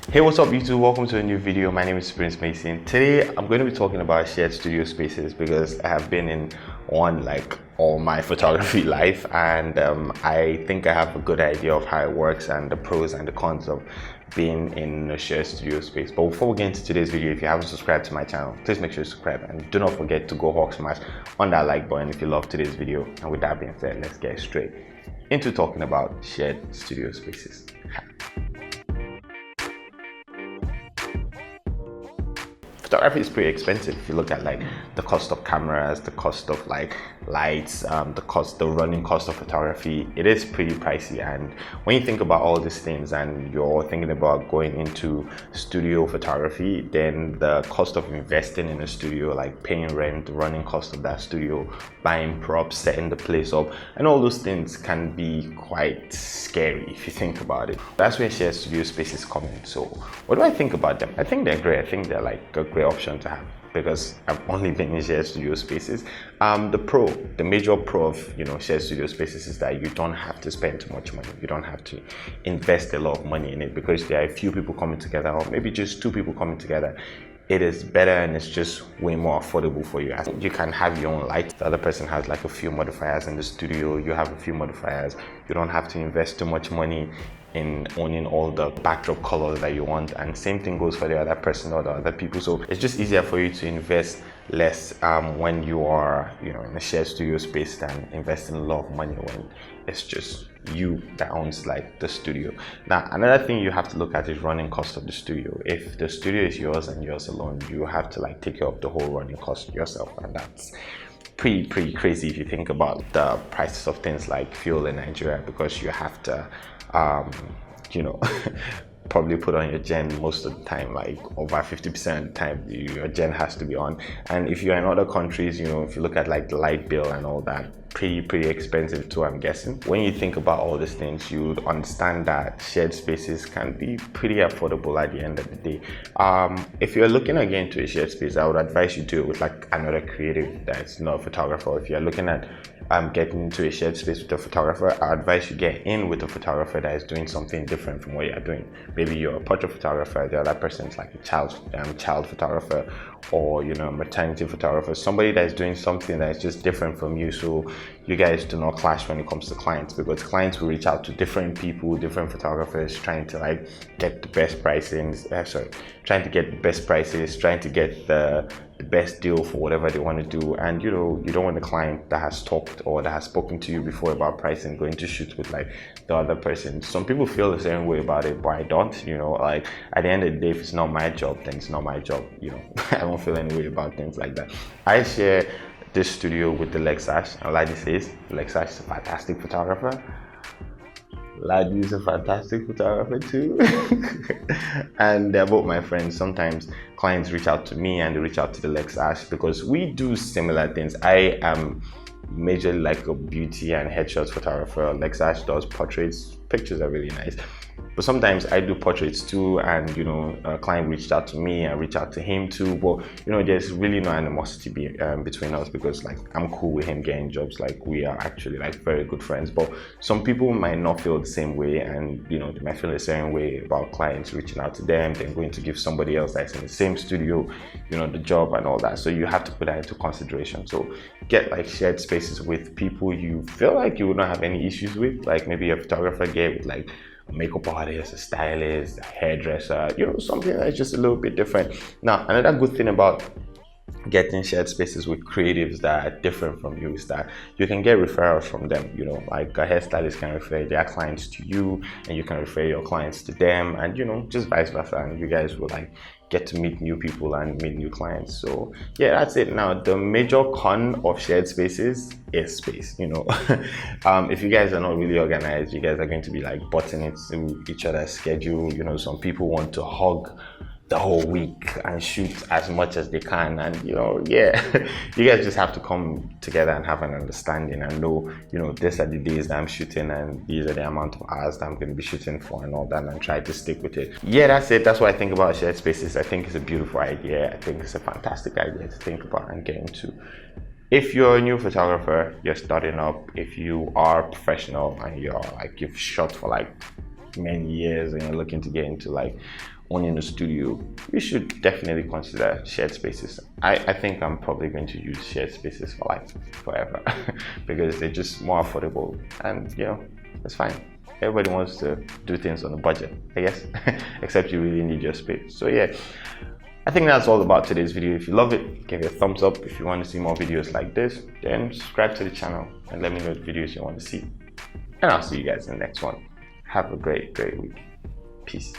Hey, what's up YouTube? Welcome to a new video. My name is Meyson. Today I'm going to be talking about shared studio spaces because I have been in one like all my photography life, and I think I have a good idea of how it works and the pros and the cons of being in a shared studio space. But before we get into today's video, if you haven't subscribed to my channel, please make sure you subscribe and do not forget to go hawk smash on that like button if you love today's video. And with that being said, let's get straight into talking about shared studio spaces. Photography is pretty expensive. If you look at like the cost of cameras, the cost of like lights, the running cost of photography, it is pretty pricey. And when you think about all these things and you're thinking about going into studio photography, then the cost of investing in a studio, like paying rent, the running cost of that studio, buying props, setting the place up, and all those things can be quite scary if you think about it. That's where shared studio spaces come in. So what do I think about them? I think they're great. I think they're like a great option to have because I've only been in shared studio spaces. The major pro of shared studio spaces is that you don't have to spend too much money. You don't have to invest a lot of money in it because there are a few people coming together, or maybe just two people coming together. It is better and it's just way more affordable for you. You can have your own light. The other person has like a few modifiers in the studio. You have a few modifiers. You don't have to invest too much money in owning all the backdrop colors that you want, and same thing goes for the other person or the other people. So it's just easier for you to invest less when you are in a shared studio space than investing a lot of money when it's just you that owns like the studio. Now another thing you have to look at is running cost of the studio. If the studio is yours and yours alone, you have to like take care of the whole running cost yourself, and that's pretty crazy if you think about the prices of things like fuel in Nigeria, because you have to probably put on your gen most of the time, like over 50% of the time your gen has to be on. And if you're in other countries, if you look at like the light bill and all that, pretty expensive too, I'm guessing. When you think about all these things, you would understand that shared spaces can be pretty affordable at the end of the day. If you're looking at getting into a shared space, I would advise you to do it with like another creative that's not a photographer. If you're looking at getting into a shared space with a photographer, I advise you get in with a photographer that is doing something different from what you're doing. Maybe you're a portrait photographer, the other person is like a child photographer, or maternity photographer, somebody that is doing something that is just different from you, so you guys do not clash when it comes to clients, because clients will reach out to different people, different photographers, trying to like get the best pricings, trying to get the best prices, trying to get the best deal for whatever they want to do. And you don't want the client that has talked or that has spoken to you before about pricing going to shoot with like the other person. Some people feel the same way about it, but I don't. Like at the end of the day, if it's not my job, then it's not my job. I don't feel any way about things like that. I share this studio with the Lexash, and like this says, Lexash is a fantastic photographer. Ladu is a fantastic photographer too. And they're both my friends. Sometimes clients reach out to me and they reach out to the Lexash because we do similar things. I am majorly like a beauty and headshots photographer. Lexash does portraits. Pictures are really nice, but sometimes I do portraits too, and a client reached out to me and reached out to him too. But there's really no animosity between us, because like I'm cool with him getting jobs. Like we are actually like very good friends. But some people might not feel the same way, and they might feel the same way about clients reaching out to them, then going to give somebody else that's in the same studio the job and all that. So you have to put that into consideration. So get like shared spaces with people you feel like you would not have any issues with, like maybe a photographer get with like a makeup artist, a stylist, a hairdresser, something that's just a little bit different. Now another good thing about getting shared spaces with creatives that are different from you is that you can get referrals from them. Like a hairstylist can refer their clients to you, and you can refer your clients to them, and just vice versa, and you guys will like get to meet new people and meet new clients. So yeah, that's it. Now the major con of shared spaces is space. If you guys are not really organized, you guys are going to be like butting into each other's schedule. Some people want to hug the whole week and shoot as much as they can, and you guys just have to come together and have an understanding and know these are the days that I'm shooting and these are the amount of hours that I'm going to be shooting for and all that, and try to stick with it. Yeah, that's it. That's what I think about shared spaces. I think it's a beautiful idea. I think it's a fantastic idea to think about and get into. If you're a new photographer, you're starting up, if you are professional and you've shot for like many years and you're looking to get into like owning a studio, you should definitely consider shared spaces. I think I'm probably going to use shared spaces for like forever because they're just more affordable, and you know, it's fine. Everybody wants to do things on a budget, I guess, except you really need your space. So yeah, I think that's all about today's video. If you love it, give it a thumbs up. If you want to see more videos like this, then subscribe to the channel and let me know the videos you want to see. And I'll see you guys in the next one. Have a great week. Peace.